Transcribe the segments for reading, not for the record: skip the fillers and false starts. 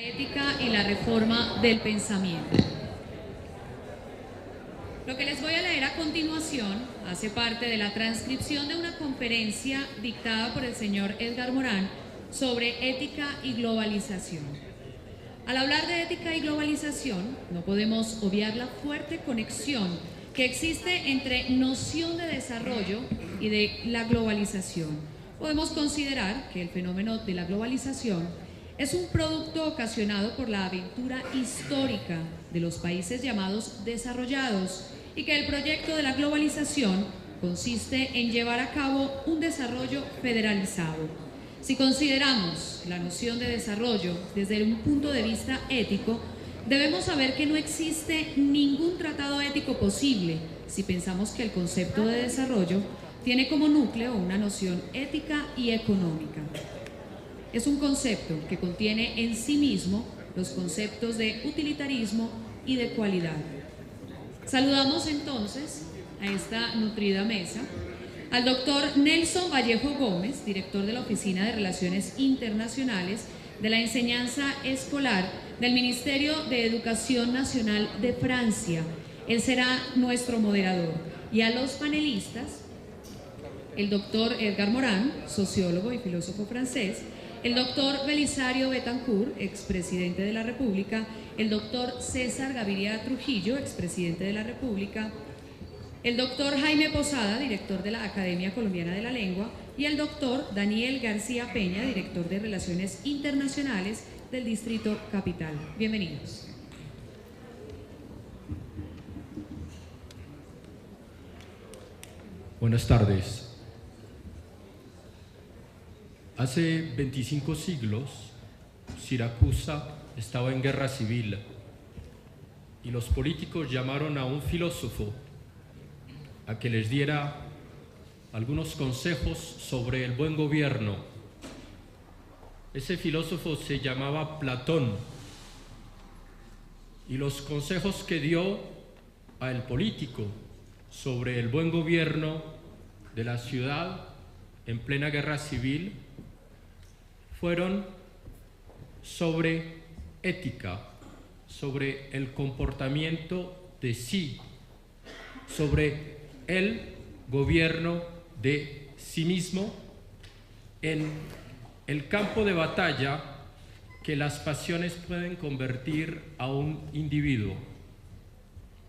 Ética y la reforma del pensamiento. Lo que les voy a leer a continuación hace parte de la transcripción de una conferencia dictada por el señor Edgar Morán sobre ética y globalización. Al hablar de ética y globalización, no podemos obviar la fuerte conexión que existe entre noción de desarrollo y de la globalización. Podemos considerar que el fenómeno de la globalización es un producto ocasionado por la aventura histórica de los países llamados desarrollados y que el proyecto de la globalización consiste en llevar a cabo un desarrollo federalizado. Si consideramos la noción de desarrollo desde un punto de vista ético, debemos saber que no existe ningún tratado ético posible si pensamos que el concepto de desarrollo tiene como núcleo una noción ética y económica. Es un concepto que contiene en sí mismo los conceptos de utilitarismo y de cualidad. Saludamos entonces a esta nutrida mesa al doctor Nelson Vallejo Gómez, director de la Oficina de Relaciones Internacionales de la Enseñanza Escolar del Ministerio de Educación Nacional de Francia. Él será nuestro moderador. Y a los panelistas, el doctor Edgar Morán, sociólogo y filósofo francés, el doctor Belisario Betancourt, expresidente de la República, el doctor César Gaviria Trujillo, expresidente de la República, el doctor Jaime Posada, director de la Academia Colombiana de la Lengua, y el doctor Daniel García Peña, director de Relaciones Internacionales del Distrito Capital. Bienvenidos. Buenas tardes. Hace 25 siglos, Siracusa estaba en guerra civil y los políticos llamaron a un filósofo a que les diera algunos consejos sobre el buen gobierno. Ese filósofo se llamaba Platón y los consejos que dio al político sobre el buen gobierno de la ciudad en plena guerra civil fueron sobre ética, sobre el comportamiento de sí, sobre el gobierno de sí mismo en el campo de batalla que las pasiones pueden convertir a un individuo.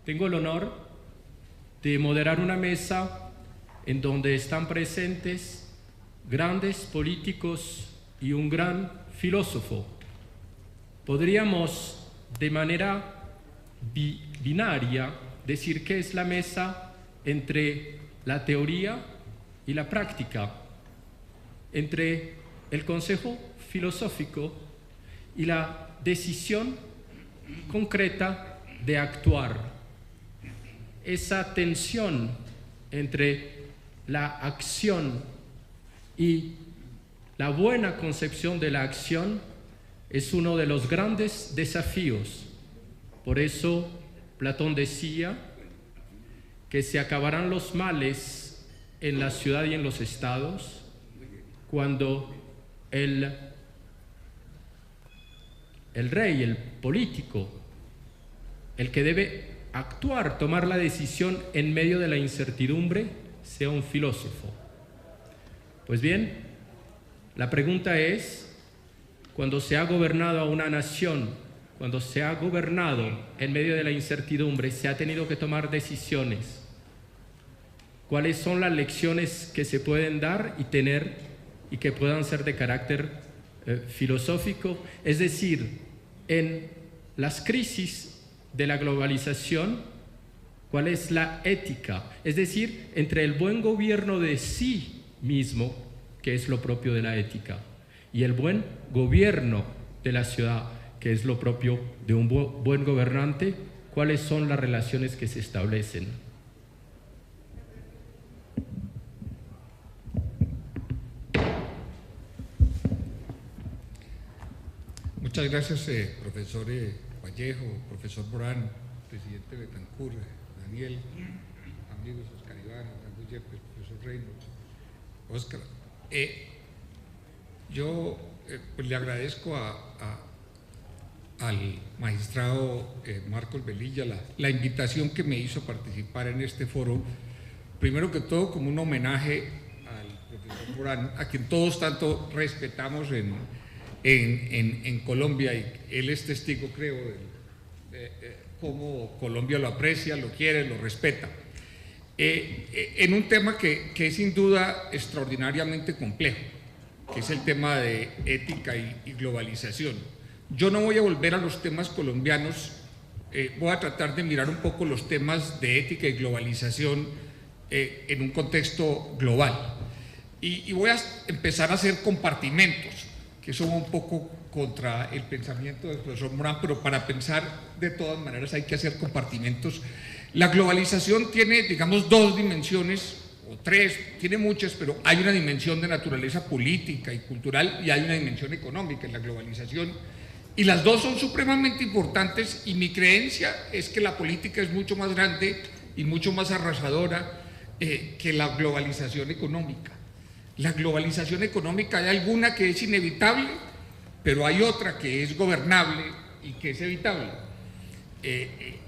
Tengo el honor de moderar una mesa en donde están presentes grandes políticos y un gran filósofo. Podríamos de manera binaria decir que es la mesa entre la teoría y la práctica, entre el consejo filosófico y la decisión concreta de actuar. Esa tensión entre la acción y la buena concepción de la acción es uno de los grandes desafíos. Por eso Platón decía que se acabarán los males en la ciudad y en los estados cuando el rey, el político, el que debe actuar, tomar la decisión en medio de la incertidumbre, sea un filósofo. Pues bien, la pregunta es, cuando se ha gobernado a una nación, cuando se ha gobernado en medio de la incertidumbre, se ha tenido que tomar decisiones. ¿Cuáles son las lecciones que se pueden dar y tener y que puedan ser de carácter filosófico? Es decir, en las crisis de la globalización, ¿cuál es la ética? Es decir, entre el buen gobierno de sí mismo, que es lo propio de la ética, y el buen gobierno de la ciudad, que es lo propio de un buen gobernante, ¿cuáles son las relaciones que se establecen? Muchas gracias, profesor Vallejo, profesor Morán, presidente Betancourt, Daniel, amigos Oscar Iván, Orlando Yepes, profesor Reynolds, Oscar. Yo pues le agradezco a al magistrado Marcos Velilla la invitación que me hizo a participar en este foro, primero que todo como un homenaje al profesor Morán, a quien todos tanto respetamos en Colombia, y él es testigo, creo, de cómo Colombia lo aprecia, lo quiere, lo respeta, en un tema que es sin duda extraordinariamente complejo, que es el tema de ética y globalización. Yo no voy a volver a los temas colombianos, voy a tratar de mirar un poco los temas de ética y globalización en un contexto global. Y voy a empezar a hacer compartimentos, que son un poco contra el pensamiento del profesor Morán, pero para pensar de todas maneras hay que hacer compartimentos. La globalización tiene, digamos, dos dimensiones, o tres, tiene muchas, pero hay una dimensión de naturaleza política y cultural y hay una dimensión económica en la globalización, y las dos son supremamente importantes, y mi creencia es que la política es mucho más grande y mucho más arrasadora que la globalización económica. La globalización económica, hay alguna que es inevitable, pero hay otra que es gobernable y que es evitable.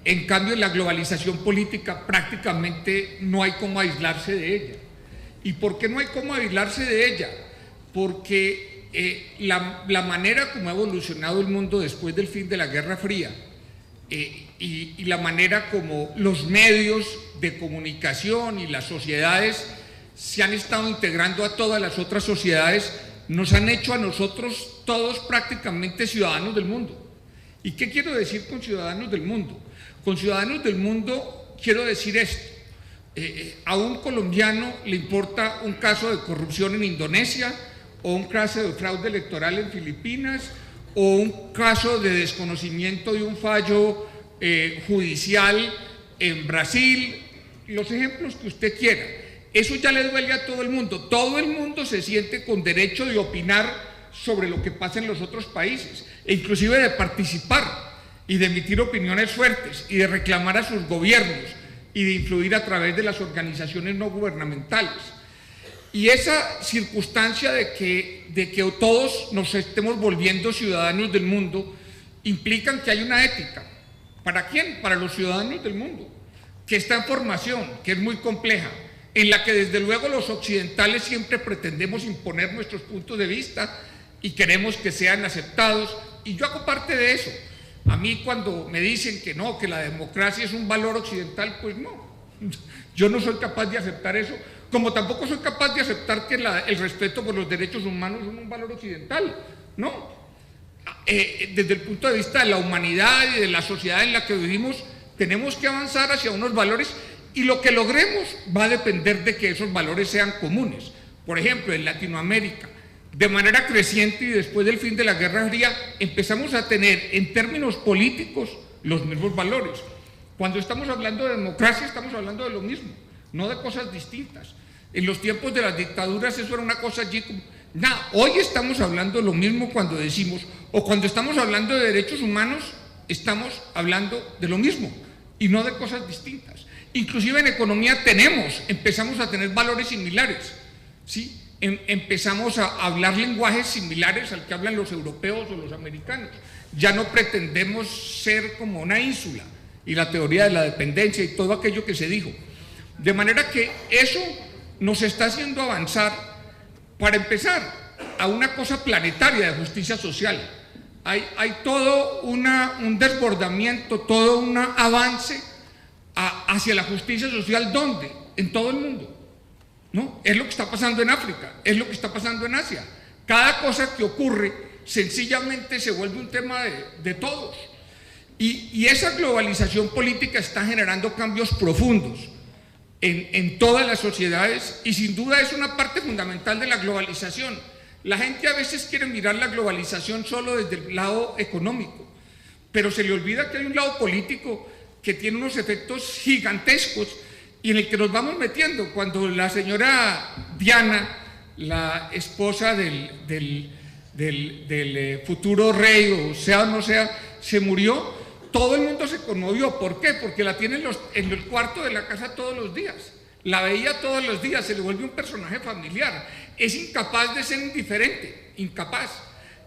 En cambio, en la globalización política prácticamente no hay cómo aislarse de ella. ¿Y por qué no hay cómo aislarse de ella? Porque la manera como ha evolucionado el mundo después del fin de la Guerra Fría y la manera como los medios de comunicación y las sociedades se han estado integrando a todas las otras sociedades, nos han hecho a nosotros todos prácticamente ciudadanos del mundo. ¿Y qué quiero decir con ciudadanos del mundo? Con ciudadanos del mundo quiero decir esto: a un colombiano le importa un caso de corrupción en Indonesia, o un caso de fraude electoral en Filipinas, o un caso de desconocimiento de un fallo judicial en Brasil, los ejemplos que usted quiera. Eso ya le duele a todo el mundo. Todo el mundo se siente con derecho de opinar sobre lo que pasa en los otros países, e inclusive de participar y de emitir opiniones fuertes y de reclamar a sus gobiernos y de influir a través de las organizaciones no gubernamentales. Y esa circunstancia de que todos nos estemos volviendo ciudadanos del mundo implican que hay una ética. ¿Para quién? Para los ciudadanos del mundo, que está en formación, que es muy compleja, en la que desde luego los occidentales siempre pretendemos imponer nuestros puntos de vista y queremos que sean aceptados, y yo hago parte de eso. A mí cuando me dicen que no, que la democracia es un valor occidental, pues no, yo no soy capaz de aceptar eso, como tampoco soy capaz de aceptar que el respeto por los derechos humanos es un valor occidental, no. Desde el punto de vista de la humanidad y de la sociedad en la que vivimos, tenemos que avanzar hacia unos valores, y lo que logremos va a depender de que esos valores sean comunes. Por ejemplo, en Latinoamérica, de manera creciente y después del fin de la Guerra Fría, empezamos a tener en términos políticos los mismos valores. Cuando estamos hablando de democracia estamos hablando de lo mismo, no de cosas distintas. En los tiempos de las dictaduras eso era una cosa allí como... Nada, hoy estamos hablando de lo mismo cuando decimos, o cuando estamos hablando de derechos humanos, estamos hablando de lo mismo y no de cosas distintas. Inclusive en economía empezamos a tener valores similares, ¿sí? Empezamos a hablar lenguajes similares al que hablan los europeos o los americanos. Ya no pretendemos ser como una ínsula, y la teoría de la dependencia y todo aquello que se dijo. De manera que eso nos está haciendo avanzar, para empezar, a una cosa planetaria de justicia social. Hay todo un desbordamiento, todo un avance hacia la justicia social. ¿Dónde? En todo el mundo, ¿no? Es lo que está pasando en África, es lo que está pasando en Asia. Cada cosa que ocurre sencillamente se vuelve un tema de todos. Y esa globalización política está generando cambios profundos en todas las sociedades, y sin duda es una parte fundamental de la globalización. La gente a veces quiere mirar la globalización solo desde el lado económico, pero se le olvida que hay un lado político que tiene unos efectos gigantescos y en el que nos vamos metiendo. Cuando la señora Diana, la esposa del futuro rey, o sea o no sea, se murió, todo el mundo se conmovió. ¿Por qué? Porque la tiene en el cuarto de la casa todos los días, la veía todos los días, se le vuelve un personaje familiar, es incapaz de ser indiferente, incapaz.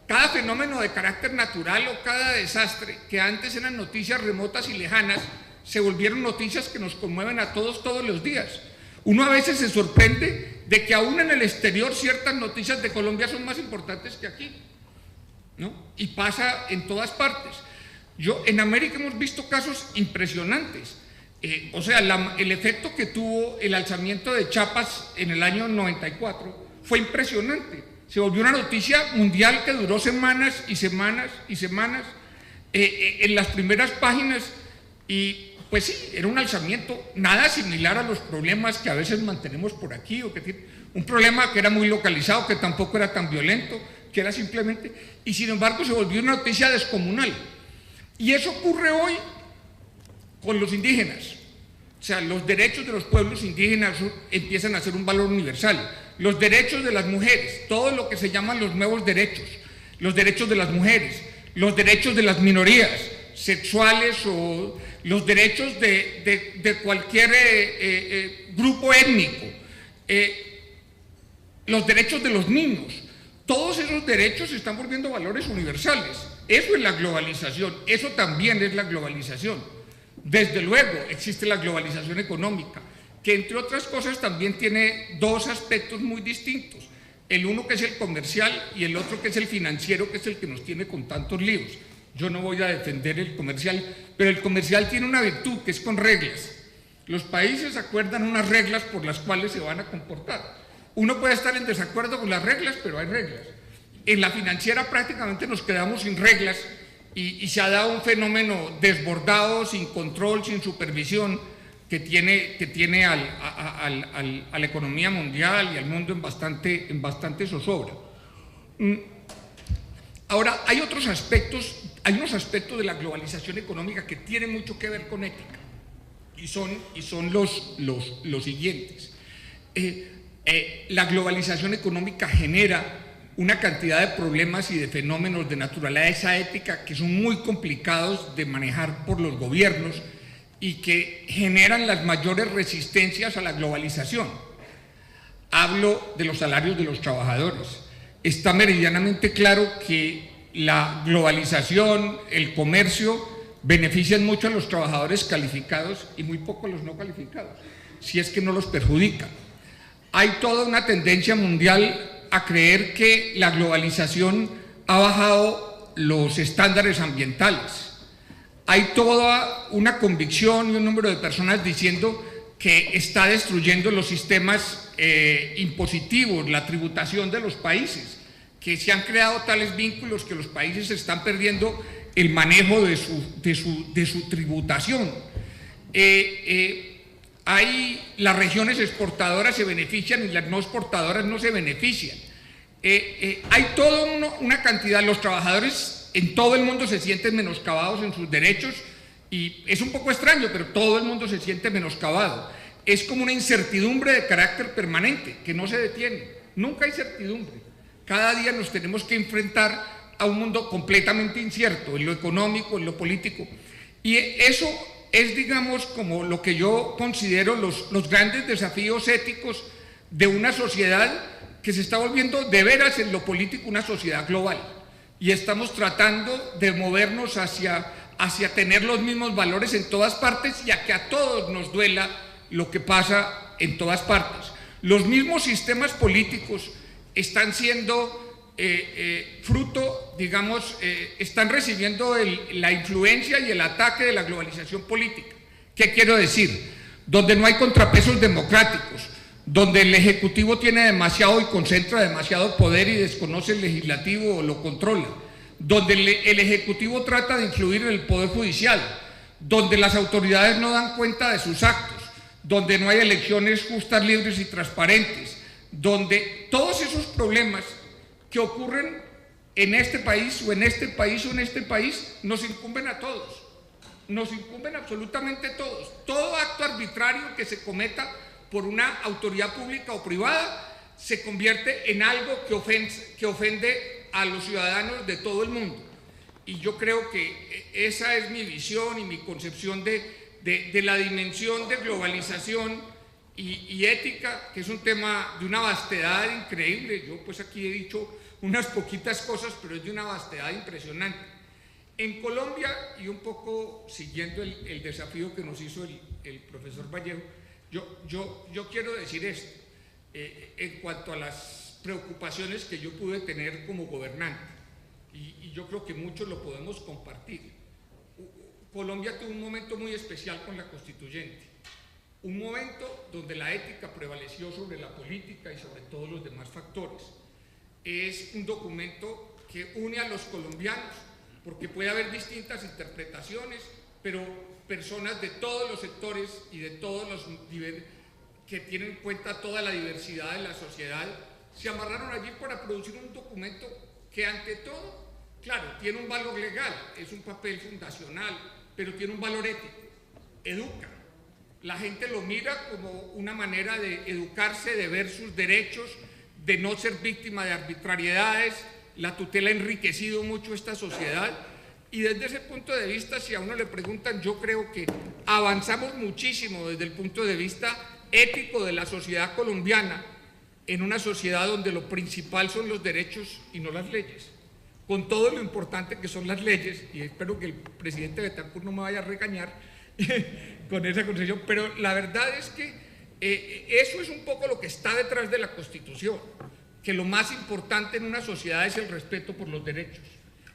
cada fenómeno de carácter natural o cada desastre que antes eran noticias remotas y lejanas, se volvieron noticias que nos conmueven a todos los días. Uno a veces se sorprende de que aún en el exterior ciertas noticias de Colombia son más importantes que aquí, ¿no? Y pasa en todas partes. En América hemos visto casos impresionantes. O sea, el efecto que tuvo el alzamiento de Chiapas en el año 94 fue impresionante. Se volvió una noticia mundial que duró semanas y semanas y semanas en las primeras páginas, y pues sí, era un alzamiento nada similar a los problemas que a veces mantenemos por aquí, un problema que era muy localizado, que tampoco era tan violento, que era simplemente, y sin embargo se volvió una noticia descomunal. Y eso ocurre hoy con los indígenas. O sea, los derechos de los pueblos indígenas empiezan a ser un valor universal. Los derechos de las mujeres, todo lo que se llaman los nuevos derechos, los derechos de las mujeres, los derechos de las minorías sexuales o los derechos de cualquier grupo étnico, los derechos de los niños, todos esos derechos se están volviendo valores universales. Eso es la globalización, eso también es la globalización. Desde luego existe la globalización económica, que entre otras cosas también tiene dos aspectos muy distintos. El uno que es el comercial y el otro que es el financiero, que es el que nos tiene con tantos líos. Yo no voy a defender el comercial, pero el comercial tiene una virtud, que es con reglas. Los países acuerdan unas reglas por las cuales se van a comportar. Uno puede estar en desacuerdo con las reglas, pero hay reglas. En la financiera prácticamente nos quedamos sin reglas y se ha dado un fenómeno desbordado, sin control, sin supervisión, que tiene a la economía mundial y al mundo en bastante zozobra. Ahora, hay unos aspectos de la globalización económica que tienen mucho que ver con ética, y son los siguientes. La globalización económica genera una cantidad de problemas y de fenómenos de naturaleza ética que son muy complicados de manejar por los gobiernos y que generan las mayores resistencias a la globalización. Hablo de los salarios de los trabajadores. Está meridianamente claro que la globalización, el comercio, benefician mucho a los trabajadores calificados y muy poco a los no calificados, si es que no los perjudican. Hay toda una tendencia mundial a creer que la globalización ha bajado los estándares ambientales. Hay toda una convicción y un número de personas diciendo que está destruyendo los sistemas impositivos, la tributación de los países, que se han creado tales vínculos que los países están perdiendo el manejo de su tributación. Las regiones exportadoras se benefician y las no exportadoras no se benefician. Hay toda una cantidad, los trabajadores en todo el mundo se sienten menoscabados en sus derechos, y es un poco extraño, pero todo el mundo se siente menoscabado. Es como una incertidumbre de carácter permanente que no se detiene, nunca hay certidumbre. Cada día nos tenemos que enfrentar a un mundo completamente incierto en lo económico, en lo político, y eso es, digamos, como lo que yo considero los grandes desafíos éticos de una sociedad que se está volviendo de veras en lo político una sociedad global, y estamos tratando de movernos hacia tener los mismos valores en todas partes y a que a todos nos duela lo que pasa en todas partes. Los mismos sistemas políticos están siendo fruto, digamos, están recibiendo la influencia y el ataque de la globalización política. ¿Qué quiero decir? Donde no hay contrapesos democráticos, donde el Ejecutivo tiene demasiado y concentra demasiado poder y desconoce el Legislativo o lo controla, donde el Ejecutivo trata de influir en el Poder Judicial, donde las autoridades no dan cuenta de sus actos, donde no hay elecciones justas, libres y transparentes, donde todos esos problemas que ocurren en este país o en este país o en este país nos incumben a todos, nos incumben absolutamente todos. Todo acto arbitrario que se cometa por una autoridad pública o privada se convierte en algo que ofende a los ciudadanos de todo el mundo. Y yo creo que esa es mi visión y mi concepción de la dimensión de globalización y ética, que es un tema de una vastedad increíble. Yo pues aquí he dicho unas poquitas cosas, pero es de una vastedad impresionante. En Colombia, y un poco siguiendo el desafío que nos hizo el profesor Vallejo, yo quiero decir esto, en cuanto a las preocupaciones que yo pude tener como gobernante, y yo creo que muchos lo podemos compartir. Colombia tuvo un momento muy especial con la constituyente, un momento donde la ética prevaleció sobre la política y sobre todos los demás factores. Es un documento que une a los colombianos, porque puede haber distintas interpretaciones, pero personas de todos los sectores y de todos los niveles que tienen en cuenta toda la diversidad de la sociedad, se amarraron allí para producir un documento que ante todo, claro, tiene un valor legal, es un papel fundacional, pero tiene un valor ético, educa. La gente lo mira como una manera de educarse, de ver sus derechos, de no ser víctima de arbitrariedades. La tutela ha enriquecido mucho esta sociedad, y desde ese punto de vista, si a uno le preguntan, yo creo que avanzamos muchísimo desde el punto de vista ético de la sociedad colombiana, en una sociedad donde lo principal son los derechos y no las leyes, con todo lo importante que son las leyes, y espero que el presidente Betancourt no me vaya a regañar con esa concesión, pero la verdad es que eso es un poco lo que está detrás de la Constitución, que lo más importante en una sociedad es el respeto por los derechos,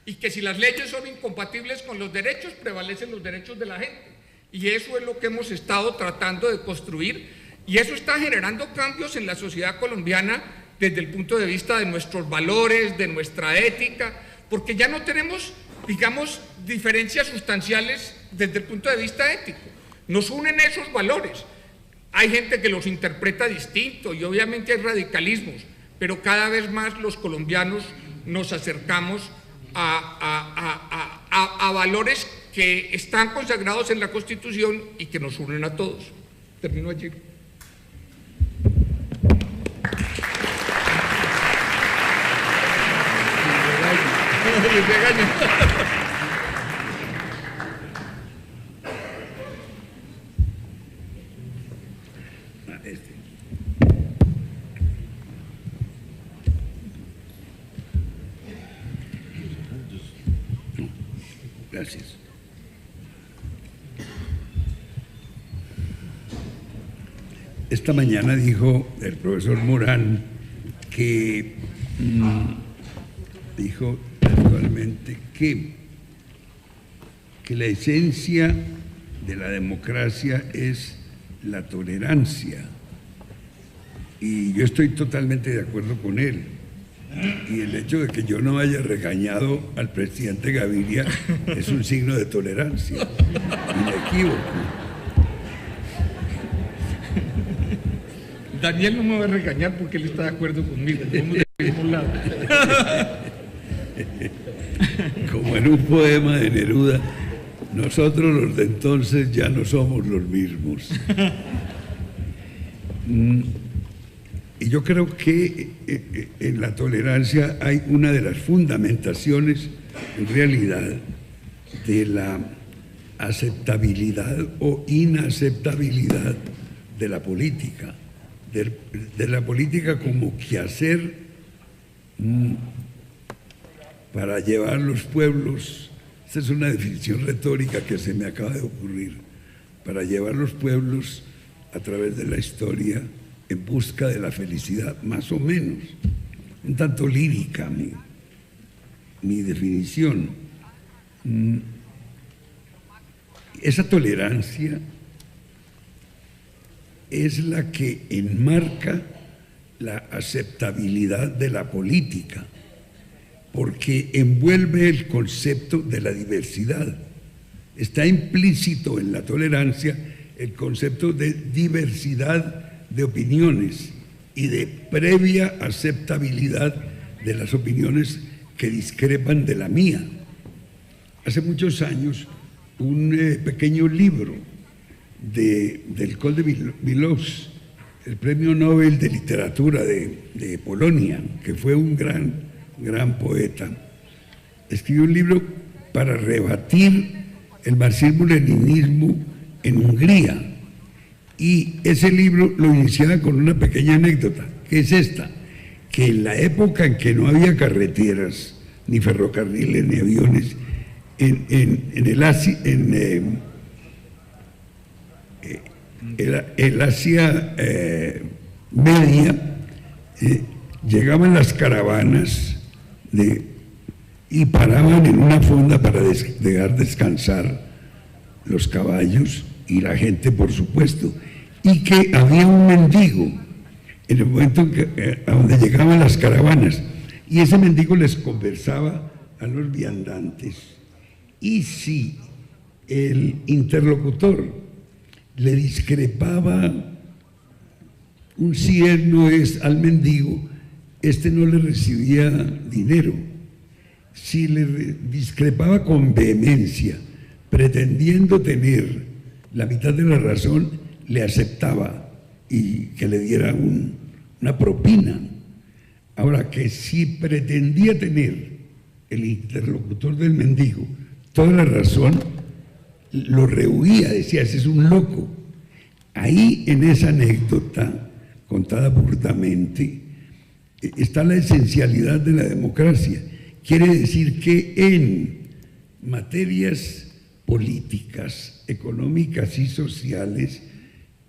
y que si las leyes son incompatibles con los derechos, prevalecen los derechos de la gente, y eso es lo que hemos estado tratando de construir, y eso está generando cambios en la sociedad colombiana desde el punto de vista de nuestros valores, de nuestra ética, porque ya no tenemos, digamos, diferencias sustanciales desde el punto de vista ético, nos unen esos valores. Hay gente que los interpreta distinto y obviamente hay radicalismos, pero cada vez más los colombianos nos acercamos a valores que están consagrados en la Constitución y que nos unen a todos. Termino allí. Gracias. Esta mañana dijo el profesor Morán que dijo actualmente que la esencia de la democracia es la tolerancia, y yo estoy totalmente de acuerdo con él. Y el hecho de que yo no haya regañado al presidente Gaviria es un signo de tolerancia, inequívoco. Daniel no me va a regañar porque él está de acuerdo conmigo. Vamos del mismo lado. Como en un poema de Neruda, nosotros los de entonces ya no somos los mismos. Y yo creo que en la tolerancia hay una de las fundamentaciones, en realidad, de la aceptabilidad o inaceptabilidad de la política, de la política como quehacer para llevar los pueblos. Esta es una definición retórica que se me acaba de ocurrir, para llevar los pueblos a través de la historia en busca de la felicidad, más o menos, un tanto lírica mi definición. Esa tolerancia es la que enmarca la aceptabilidad de la política, porque envuelve el concepto de la diversidad. Está implícito en la tolerancia el concepto de diversidad de opiniones y de previa aceptabilidad de las opiniones que discrepan de la mía. Hace muchos años, un pequeño libro del Col de Milosz, el premio Nobel de Literatura de Polonia, que fue un gran poeta, escribió un libro para rebatir el marxismo-leninismo en Hungría. Y ese libro lo iniciaba con una pequeña anécdota, que es esta, que en la época en que no había carreteras, ni ferrocarriles, ni aviones, el Asia Media, llegaban las caravanas y paraban en una fonda para dejar descansar los caballos y la gente, por supuesto, y que había un mendigo en el momento a donde llegaban las caravanas, y ese mendigo les conversaba a los viandantes, y si el interlocutor le discrepaba un cierno al mendigo, este no le recibía dinero. Si le discrepaba con vehemencia, pretendiendo tener la mitad de la razón, le aceptaba y que le diera una propina. Ahora, que si pretendía tener el interlocutor del mendigo toda la razón, lo rehuía, decía, ese es un loco. Ahí, en esa anécdota contada burdamente, está la esencialidad de la democracia. Quiere decir que en materias políticas, económicas y sociales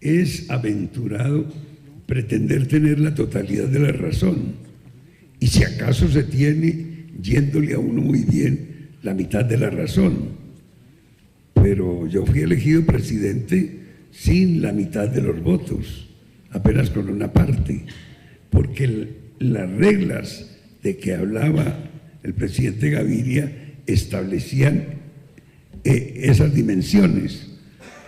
es aventurado pretender tener la totalidad de la razón, y si acaso se tiene, yéndole a uno muy bien, la mitad de la razón. Pero yo fui elegido presidente sin la mitad de los votos, apenas con una parte, porque las reglas de que hablaba el presidente Gaviria establecían esas dimensiones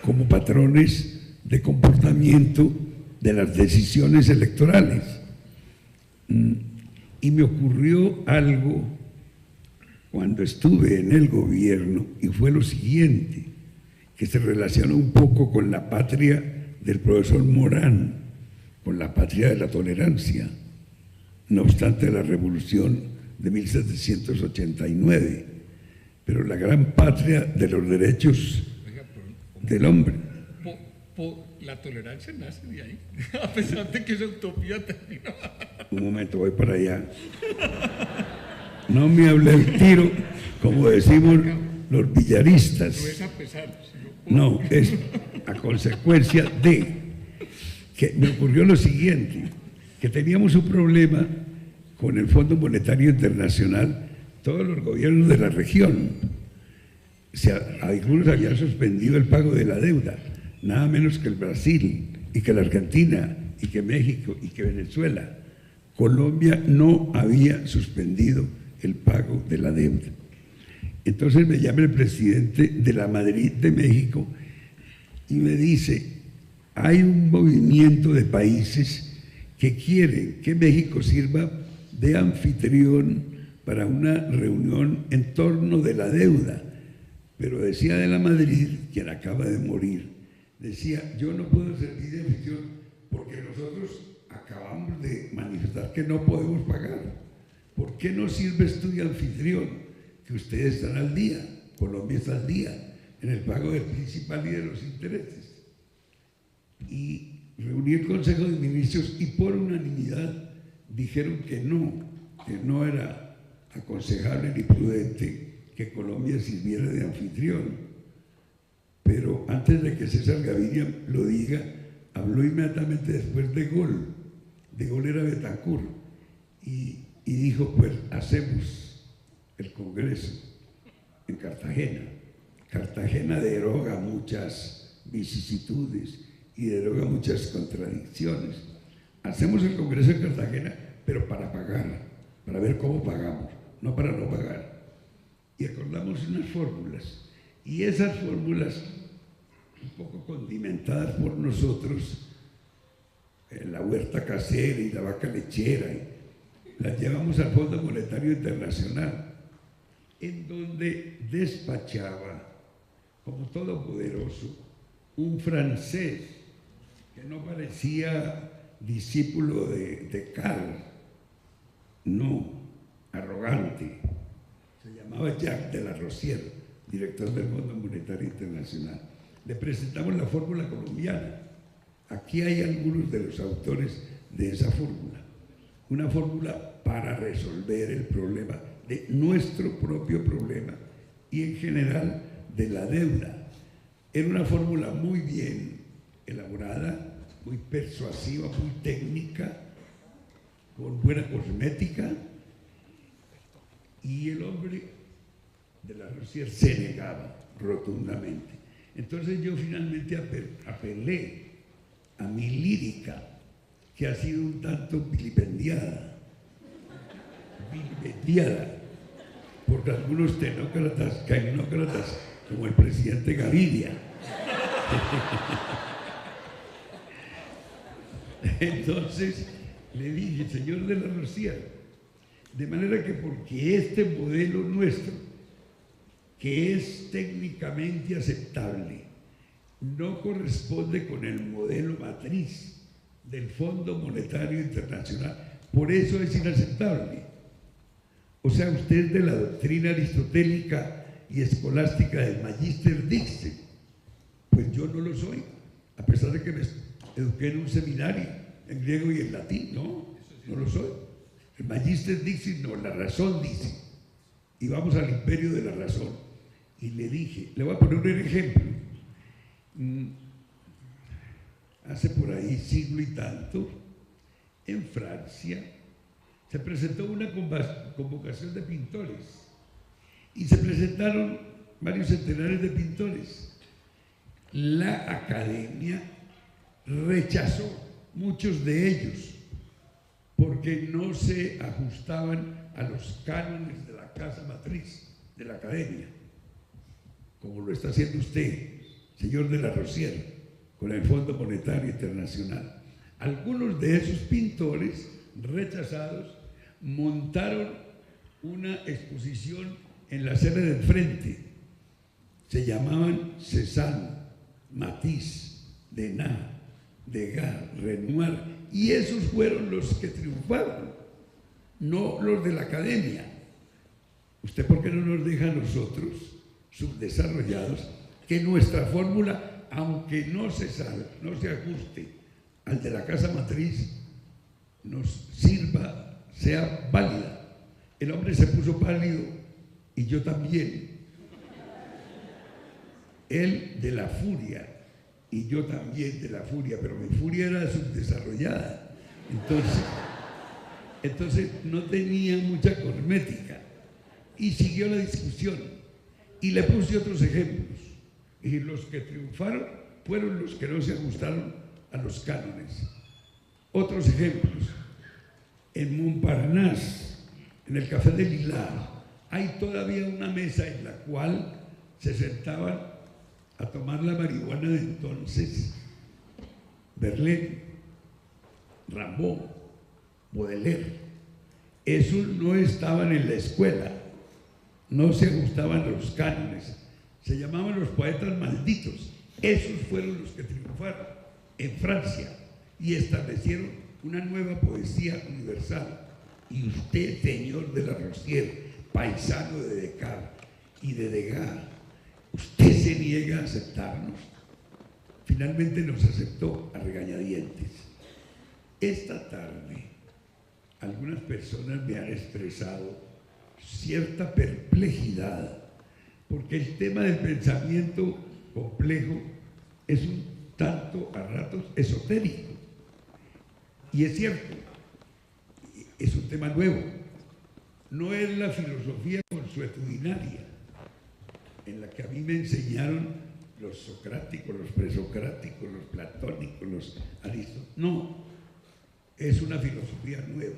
como patrones de comportamiento de las decisiones electorales. Y me ocurrió algo cuando estuve en el gobierno, y fue lo siguiente, que se relaciona un poco con la patria del profesor Morán, con la patria de la tolerancia, no obstante la revolución de 1789, pero la gran patria de los derechos del hombre. La tolerancia nace de ahí, a pesar de que esa utopía terminó. Un momento, voy para allá. No me hable el tiro, como decimos los villaristas. No es a pesar, no, es a consecuencia de que me ocurrió lo siguiente, que teníamos un problema con el Fondo Monetario Internacional, todos los gobiernos de la región. Algunos habían suspendido el pago de la deuda, nada menos que el Brasil, y que la Argentina, y que México, y que Venezuela. Colombia no había suspendido el pago de la deuda. Entonces me llama el presidente de la Madrid de México y me dice, hay un movimiento de países que quieren que México sirva de anfitrión para una reunión en torno de la deuda. Pero decía de la Madrid, quien acaba de morir, decía, yo no puedo servir de anfitrión porque nosotros acabamos de manifestar que no podemos pagar. ¿Por qué no sirves tú de anfitrión? Que ustedes están al día, Colombia está al día en el pago del principal y de los intereses. Y reuní el Consejo de Ministros y por unanimidad dijeron que no era aconsejable ni prudente que Colombia sirviera de anfitrión. Pero antes de que César Gaviria lo diga, habló inmediatamente después de Gaulle. De Gaulle era Betancourt. Y dijo, pues hacemos el Congreso en Cartagena. Cartagena deroga muchas vicisitudes y deroga muchas contradicciones. Hacemos el Congreso en Cartagena, pero para pagar, para ver cómo pagamos, no para no pagar. Y acordamos unas fórmulas, y esas fórmulas, un poco condimentadas por nosotros, la huerta casera y la vaca lechera, las llevamos al Fondo Monetario Internacional, en donde despachaba, como todopoderoso, un francés que no parecía discípulo de Karl, no, arrogante. Se llamaba Jacques de la Rosière, director del Fondo Monetario Internacional. Le presentamos la fórmula colombiana Aquí hay algunos de los autores de esa fórmula, una fórmula para resolver el problema, de nuestro propio problema y en general de la deuda. Era una fórmula muy bien elaborada, muy persuasiva, muy técnica, con buena cosmética, y el hombre de la Rosier se negaba rotundamente. Entonces yo finalmente apelé a mi lírica, que ha sido un tanto vilipendiada por algunos tecnócratas como el presidente Gaviria. Entonces le dije, señor de la Rosier, de manera que porque este modelo nuestro, que es técnicamente aceptable, no corresponde con el modelo matriz del Fondo Monetario Internacional, por eso es inaceptable. O sea, usted es de la doctrina aristotélica y escolástica del Magister Dixit. Pues yo no lo soy, a pesar de que me eduqué en un seminario en griego y en latín. No lo soy. El Magister Dixit no, la razón dice. Y vamos al imperio de la razón. Y le dije, le voy a poner un ejemplo. Hace por ahí siglo y tanto, en Francia, se presentó una convocación de pintores y se presentaron varios centenares de pintores. La academia rechazó muchos de ellos porque no se ajustaban a los cánones de la casa matriz de la academia, como lo está haciendo usted, señor de la Rosier, con el Fondo Monetario Internacional. Algunos de esos pintores rechazados montaron una exposición en la sede del frente. Se llamaban Cézanne, Matisse, Degas, Renoir, y esos fueron los que triunfaron, no los de la academia. ¿Usted por qué no nos deja a nosotros, subdesarrollados, que nuestra fórmula, aunque no se ajuste al de la casa matriz, nos sirva, sea válida? El hombre se puso pálido y yo también. Él de la furia y yo también de la furia, pero mi furia era subdesarrollada. Entonces no tenía mucha cosmética y siguió la discusión y le puse otros ejemplos. Y los que triunfaron fueron los que no se ajustaron a los cánones. Otros ejemplos. En Montparnasse, en el Café de Lila, hay todavía una mesa en la cual se sentaban a tomar la marihuana de entonces Verlaine, Rimbaud, Baudelaire. Esos no estaban en la escuela, no se ajustaban a los cánones, se llamaban los poetas malditos. Esos fueron los que triunfaron en Francia y establecieron una nueva poesía universal. Y usted, señor de la Rosier, paisano de Descartes y de Degas, usted se niega a aceptarnos. Finalmente nos aceptó a regañadientes. Esta tarde algunas personas me han expresado cierta perplejidad porque el tema del pensamiento complejo es un tanto a ratos esotérico. Y es cierto, es un tema nuevo. No es la filosofía consuetudinaria en la que a mí me enseñaron los socráticos, los presocráticos, los platónicos, los aristóteles. No, es una filosofía nueva.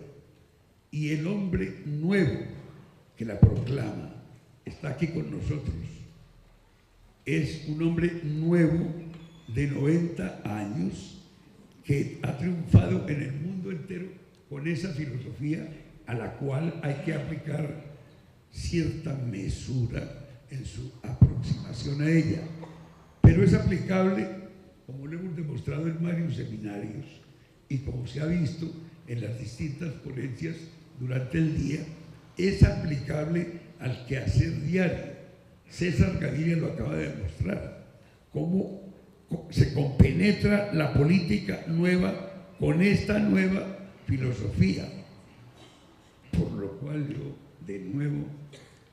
Y el hombre nuevo que la proclama está aquí con nosotros. Es un hombre nuevo de 90 años que ha triunfado en el mundo entero con esa filosofía a la cual hay que aplicar cierta mesura en su aproximación a ella. Pero es aplicable, como lo hemos demostrado en varios seminarios y como se ha visto en las distintas ponencias durante el día, es aplicable al quehacer diario. César Gaviria lo acaba de demostrar, cómo se compenetra la política nueva con esta nueva filosofía. Por lo cual yo, de nuevo,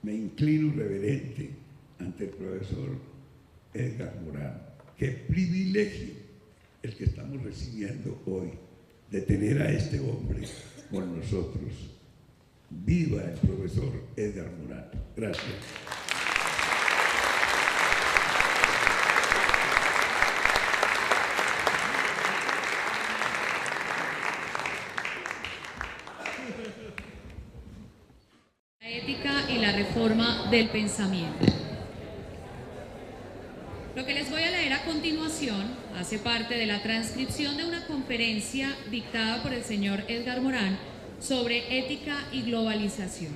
me inclino reverente ante el profesor Edgar Morán. Qué privilegio el que estamos recibiendo hoy de tener a este hombre con nosotros. Viva el profesor Edgar Morán. Gracias. La ética y la reforma del pensamiento. Lo que les voy a leer a continuación hace parte de la transcripción de una conferencia dictada por el señor Edgar Morán sobre ética y globalización.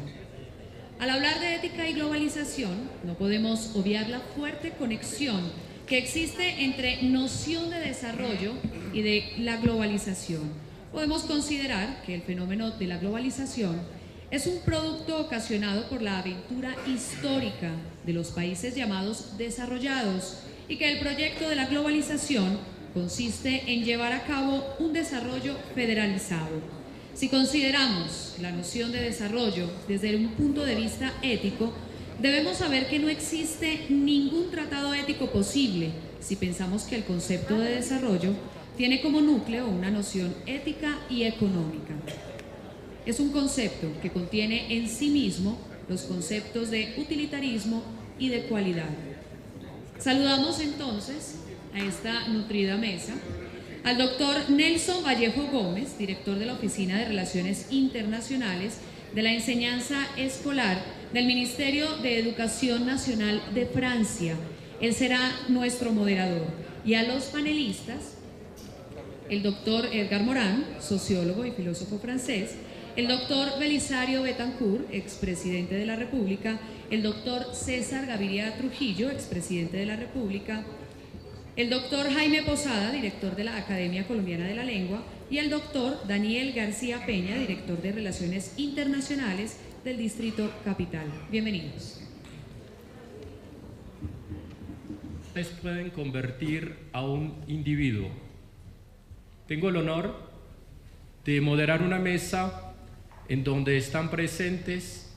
Al hablar de ética y globalización, no podemos obviar la fuerte conexión que existe entre noción de desarrollo y de la globalización. Podemos considerar que el fenómeno de la globalización es un producto ocasionado por la aventura histórica de los países llamados desarrollados y que el proyecto de la globalización consiste en llevar a cabo un desarrollo federalizado. Si consideramos la noción de desarrollo desde un punto de vista ético, debemos saber que no existe ningún tratado ético posible si pensamos que el concepto de desarrollo tiene como núcleo una noción ética y económica. Es un concepto que contiene en sí mismo los conceptos de utilitarismo y de cualidad. Saludamos entonces a esta nutrida mesa al doctor Nelson Vallejo Gómez, director de la Oficina de Relaciones Internacionales de la Enseñanza Escolar del Ministerio de Educación Nacional de Francia. Él será nuestro moderador. Y a los panelistas, el doctor Edgar Morán, sociólogo y filósofo francés, el doctor Belisario Betancourt, expresidente de la República, el doctor César Gaviria Trujillo, expresidente de la República, el doctor Jaime Posada, director de la Academia Colombiana de la Lengua, y el doctor Daniel García Peña, director de Relaciones Internacionales del Distrito Capital. Bienvenidos. Ustedes pueden convertir a un individuo. Tengo el honor de moderar una mesa en donde están presentes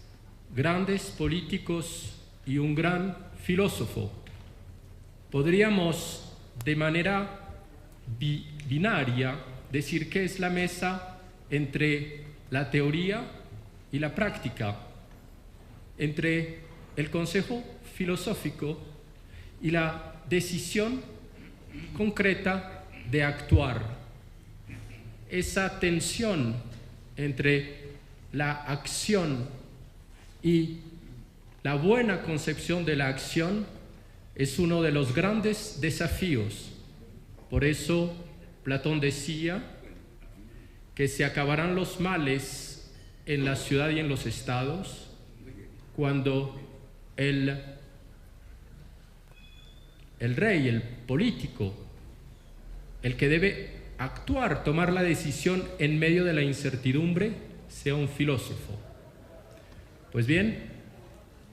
grandes políticos y un gran filósofo. Podríamos de manera binaria decir que es la mesa entre la teoría y la práctica, entre el consejo filosófico y la decisión concreta de actuar. Esa tensión entre la acción y la buena concepción de la acción es uno de los grandes desafíos. Por eso Platón decía que se acabarán los males en la ciudad y en los estados cuando el rey, el político, el que debe actuar, tomar la decisión en medio de la incertidumbre, sea un filósofo. Pues bien,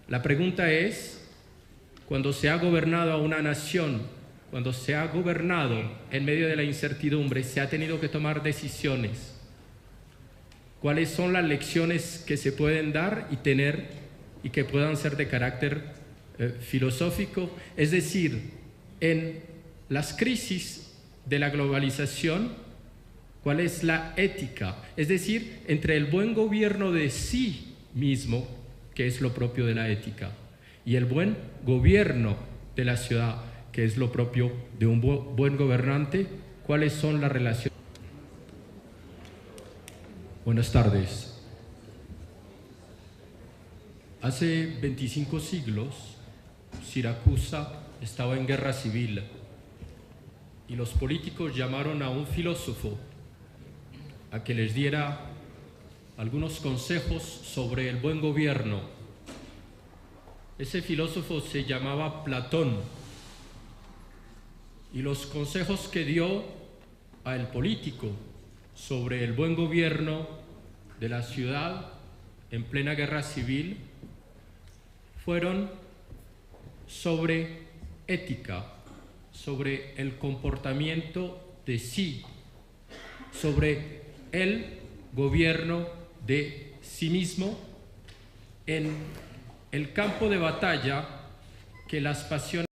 la pregunta es, cuando se ha gobernado a una nación, cuando se ha gobernado en medio de la incertidumbre, se ha tenido que tomar decisiones. ¿Cuáles son las lecciones que se pueden dar y tener y que puedan ser de carácter filosófico? Es decir, en las crisis de la globalización, ¿cuál es la ética? Es decir, entre el buen gobierno de sí mismo, que es lo propio de la ética, y el buen gobierno de la ciudad, que es lo propio de un buen gobernante, ¿cuáles son las relaciones? Buenas tardes. Hace 25 siglos, Siracusa estaba en guerra civil y los políticos llamaron a un filósofo a que les diera algunos consejos sobre el buen gobierno. Ese filósofo se llamaba Platón y los consejos que dio al político sobre el buen gobierno de la ciudad en plena guerra civil fueron sobre ética, sobre el comportamiento de sí, sobre el gobierno de sí mismo en el campo de batalla que las pasiones